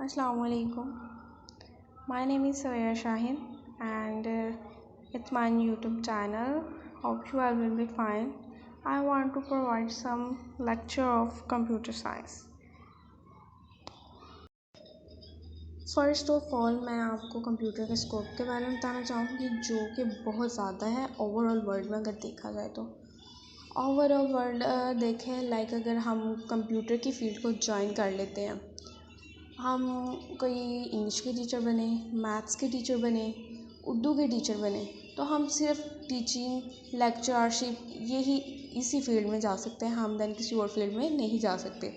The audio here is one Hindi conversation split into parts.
Assalamualaikum. My name is Sawyer Shahin and it's my YouTube channel. Hope you all will be fine. I want to provide some lecture of computer science. First of all मैं आपको कंप्यूटर के स्कोप के बारे में बताना चाहूँगी जो कि बहुत ज़्यादा है ओवरऑल वर्ल्ड में अगर देखा जाए तो। ओवरऑल वर्ल्ड देखें लाइक अगर हम कंप्यूटर की फील्ड को ज्वाइन कर लेते हैं, हम कोई इंग्लिश के टीचर बने, मैथ्स के टीचर बने, उर्दू के टीचर बने, तो हम सिर्फ टीचिंग लेक्चरशिप यही इसी फील्ड में जा सकते हैं, हम देन किसी और फील्ड में नहीं जा सकते।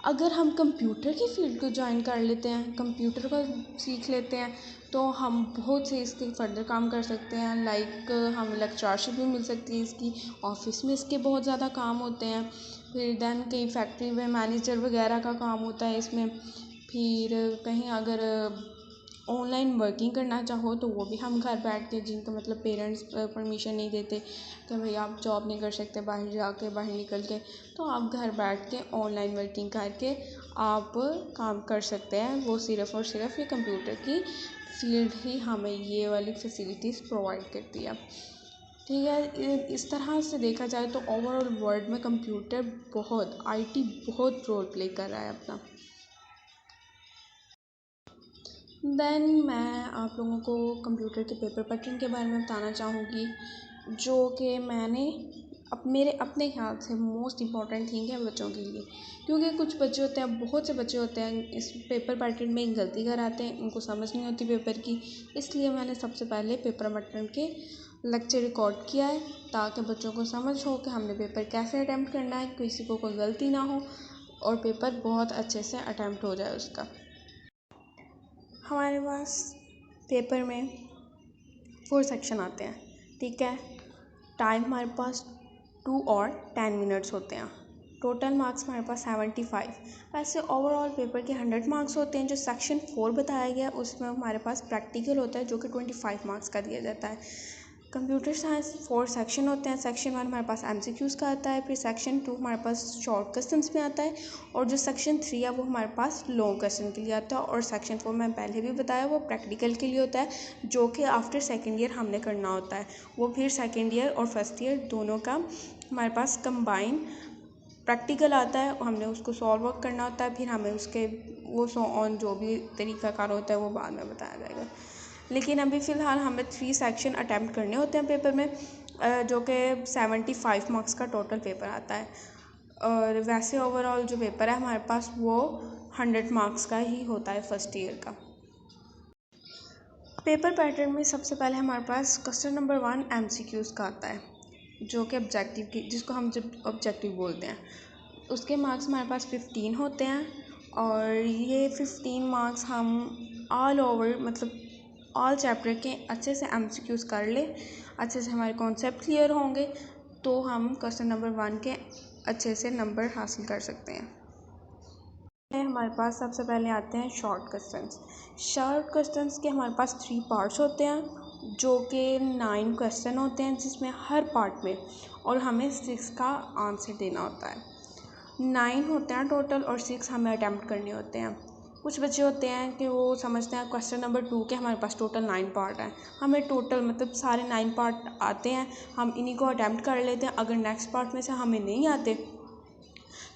अगर हम कंप्यूटर की फील्ड को ज्वाइन कर लेते हैं, कंप्यूटर को सीख लेते हैं, तो हम बहुत से इसके फर्दर काम कर सकते हैं। लाइक हमें लेक्चरशिप भी मिल सकती है इसकी, ऑफिस में इसके बहुत ज़्यादा काम होते हैं। फिर देन कई फैक्ट्री में मैनेजर वगैरह का काम होता है इसमें। फिर कहीं अगर ऑनलाइन वर्किंग करना चाहो तो वो भी हम घर बैठ के, जिनको मतलब पेरेंट्स परमिशन नहीं देते कि भाई आप जॉब नहीं कर सकते बाहर जाके, बाहर निकल के, तो आप घर बैठ के ऑनलाइन वर्किंग करके आप काम कर सकते हैं। वो सिर्फ़ और सिर्फ ये कंप्यूटर की फील्ड ही हमें ये वाली फैसिलिटीज़ प्रोवाइड करती है। ठीक है, इस तरह से देखा जाए तो ओवरऑल वर्ल्ड में कंप्यूटर बहुत IT बहुत रोल प्ले कर रहा है अपना। देन मैं आप लोगों को कंप्यूटर के पेपर पैटर्न के बारे में बताना चाहूँगी, जो कि मैंने मेरे अपने ख्याल से मोस्ट इम्पॉर्टेंट थिंग है बच्चों के लिए। क्योंकि कुछ बच्चे होते हैं, बहुत से बच्चे होते हैं इस पेपर पैटर्न में गलती कराते हैं, उनको समझ नहीं होती पेपर की। इसलिए मैंने सबसे पहले पेपर पैटर्न के लेक्चर रिकॉर्ड किया है, ताकि बच्चों को समझ हो कि हमने पेपर कैसे अटैम्प्ट करना है, किसी को कोई गलती ना हो और पेपर बहुत अच्छे से अटैम्प्ट हो जाए उसका। हमारे पास पेपर में 4 सेक्शन आते हैं, ठीक है। टाइम हमारे पास 2 और 10 मिनट्स होते हैं। टोटल मार्क्स हमारे पास 75। वैसे ओवरऑल पेपर के 100 मार्क्स होते हैं। जो सेक्शन 4 बताया गया उसमें हमारे पास प्रैक्टिकल होता है, जो कि 25 मार्क्स का दिया जाता है। कंप्यूटर साइंस 4 सेक्शन होते हैं। सेक्शन 1 हमारे पास MCQs का आता है, फिर सेक्शन 2 हमारे पास शॉर्ट क्वेश्चंस में आता है, और जो सेक्शन 3 है वो हमारे पास लॉन्ग क्वेश्चन के लिए आता है, और सेक्शन 4 मैं पहले भी बताया वो प्रैक्टिकल के लिए होता है, जो कि आफ्टर सेकेंड ईयर हमने करना होता है। वो फिर सेकेंड ईयर और फर्स्ट ईयर दोनों का हमारे पास कंबाइन प्रैक्टिकल आता है, हमने उसको सॉल्व वर्क करना होता है, फिर हमें उसके वो सो ऑन जो भी तरीक़ाकार होता है वो बाद में बताया जाएगा। लेकिन अभी फ़िलहाल हमें 3 सेक्शन अटैम्प्ट करने होते हैं पेपर में, जो कि 75 मार्क्स का टोटल पेपर आता है। और वैसे ओवरऑल जो पेपर है हमारे पास वो 100 मार्क्स का ही होता है फर्स्ट ईयर का। पेपर पैटर्न में सबसे पहले हमारे पास क्वेश्चन नंबर 1 MCQs का आता है, जो कि ऑब्जेक्टिव की, जिसको हम जब ऑब्जेक्टिव बोलते हैं। उसके मार्क्स हमारे पास 15 होते हैं, और ये 15 मार्क्स हम ऑल ओवर मतलब ऑल चैप्टर के अच्छे से MCQs कर ले, अच्छे से हमारे कॉन्सेप्ट क्लियर होंगे, तो हम क्वेश्चन नंबर 1 के अच्छे से नंबर हासिल कर सकते हैं। हमारे पास सबसे पहले आते हैं शॉर्ट क्वेश्चंस। शॉर्ट क्वेश्चंस के हमारे पास 3 पार्ट्स होते हैं, जो कि 9 क्वेश्चन होते हैं, जिसमें हर पार्ट में और हमें 6 का आंसर देना होता है। 9 होते हैं टोटल और 6 हमें अटैम्प्ट करने होते हैं। कुछ बच्चे होते हैं कि वो समझते हैं क्वेश्चन नंबर 2 के हमारे पास टोटल 9 पार्ट हैं, हमें टोटल मतलब सारे 9 पार्ट आते हैं, हम इन्हीं को अटैम्प्ट कर लेते हैं। अगर नेक्स्ट पार्ट में से हमें नहीं आते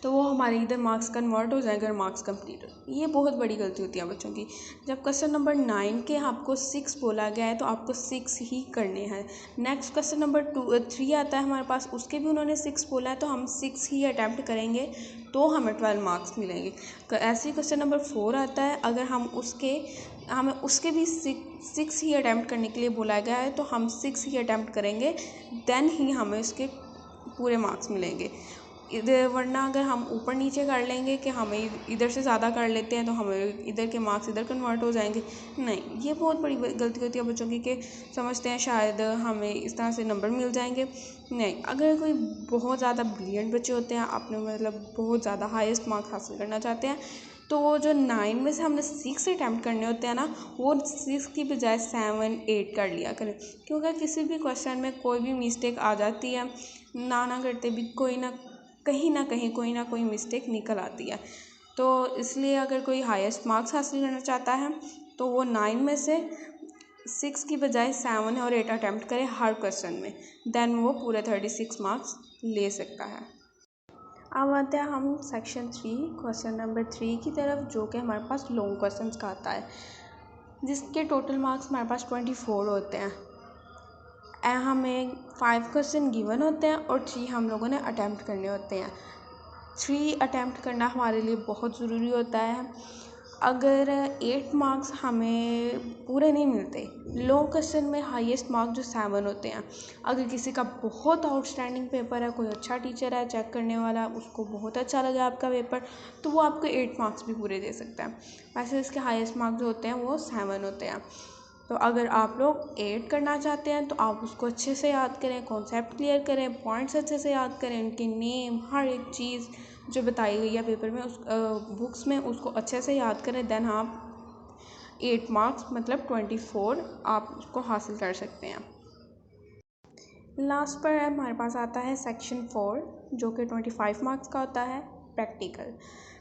तो वो हमारे इधर मार्क्स कन्वर्ट हो जाएगा, मार्क्स कंप्लीट हो। ये बहुत बड़ी गलती होती है बच्चों की। जब क्वेश्चन नंबर 9 के आपको 6 बोला गया है तो आपको 6 ही करने हैं। नेक्स्ट क्वेश्चन नंबर 3 आता है हमारे पास, उसके भी उन्होंने 6 बोला है, तो हम 6 ही अटैम्प्ट करेंगे तो हमें 12 मार्क्स मिलेंगे। ऐसे ही क्वेश्चन नंबर 4 आता है, अगर हमें उसके भी 6 ही अटैम्प्ट करने के लिए बोला गया है, तो हम 6 ही अटैम्प्ट करेंगे, देन ही हमें उसके पूरे मार्क्स मिलेंगे। इधर वरना अगर हम ऊपर नीचे कर लेंगे कि हमें इधर से ज़्यादा कर लेते हैं तो हमें इधर के मार्क्स इधर कन्वर्ट हो जाएंगे, नहीं, ये बहुत बड़ी गलती होती है बच्चों की, कि समझते हैं शायद हमें इस तरह से नंबर मिल जाएंगे। नहीं, अगर कोई बहुत ज़्यादा ब्रिलियंट बच्चे होते हैं, अपने मतलब बहुत ज़्यादा हाईएस्ट मार्क्स हासिल करना चाहते हैं, तो वो जो 9 में से हमने 6 अटैम्प्ट करने होते हैं ना, वो 6 की बजाय 7, 8 कर लिया करें, क्योंकि किसी भी क्वेश्चन में कोई भी मिस्टेक आ जाती है, ना करते भी कहीं ना कहीं कोई ना कोई मिस्टेक निकल आती है। तो इसलिए अगर कोई हाईएस्ट मार्क्स हासिल करना चाहता है तो वो 9 में से 6 की बजाय 7 और 8 अटैम्प्ट करे हर क्वेश्चन में, देन वो पूरे 36 मार्क्स ले सकता है। अब आते हैं हम सेक्शन 3 क्वेश्चन नंबर 3 की तरफ, जो कि हमारे पास लॉन्ग क्वेश्चंस का आता है, जिसके टोटल मार्क्स हमारे पास 24 होते हैं। हमें 5 क्वेश्चन गिवन होते हैं और 3 हम लोगों ने अटैम्प्ट करने होते हैं। 3 अटैम्प्ट करना हमारे लिए बहुत ज़रूरी होता है। अगर 8 मार्क्स हमें पूरे नहीं मिलते, लॉन्ग क्वेश्चन में हाईएस्ट मार्क्स जो 7 होते हैं, अगर किसी का बहुत आउटस्टैंडिंग पेपर है, कोई अच्छा टीचर है चेक करने वाला, उसको बहुत अच्छा लगा आपका पेपर, तो वो आपको 8 मार्क्स भी पूरे दे सकता है। वैसे इसके हाईएस्ट मार्क्स जो होते हैं वो 7 होते हैं। तो अगर आप लोग 8 करना चाहते हैं तो आप उसको अच्छे से याद करें, कॉन्सेप्ट क्लियर करें, पॉइंट्स अच्छे से याद करें, उनकी नेम, हर एक चीज़ जो बताई गई है पेपर में, उस बुक्स में, उसको अच्छे से याद करें। देन आप 8 मार्क्स मतलब 24 आप उसको हासिल कर सकते हैं। लास्ट पर हमारे पास आता है सेक्शन 4, जो कि 25 मार्क्स का होता है,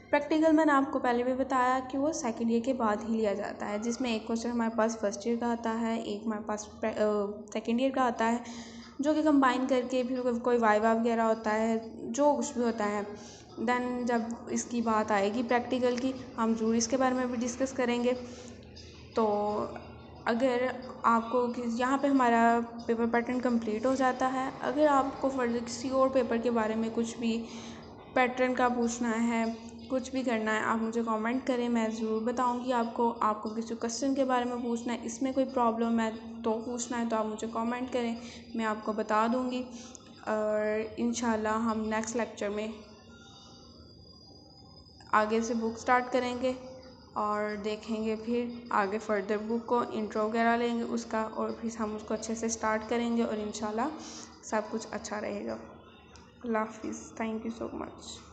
प्रैक्टिकल मैंने आपको पहले भी बताया कि वो सेकेंड ईयर के बाद ही लिया जाता है, जिसमें एक क्वेश्चन हमारे पास फर्स्ट ईयर का आता है, एक हमारे पास सेकेंड ईयर का आता है, जो कि कंबाइन करके फिर कोई वाइवा वगैरह होता है, जो कुछ भी होता है। देन जब इसकी बात आएगी प्रैक्टिकल की, हम ज़रूर इसके बारे में भी डिस्कस करेंगे। तो अगर आपको यहाँ पे हमारा पेपर पैटर्न कंप्लीट हो जाता है। अगर आपको फर्दर किसी और पेपर के बारे में कुछ भी पैटर्न का पूछना है, कुछ भी करना है, आप मुझे कमेंट करें, मैं ज़रूर बताऊंगी आपको किसी क्वेश्चन के बारे में पूछना है, इसमें कोई प्रॉब्लम है तो पूछना है, तो आप मुझे कमेंट करें, मैं आपको बता दूंगी। और इंशाल्लाह हम नेक्स्ट लेक्चर में आगे से बुक स्टार्ट करेंगे और देखेंगे, फिर आगे फर्दर बुक को इंट्रो वगैरह लेंगे उसका, और फिर हम उसको अच्छे से स्टार्ट करेंगे और इंशाल्लाह सब कुछ अच्छा रहेगा। अल्लाह हाफिज़, थैंक यू सो मच।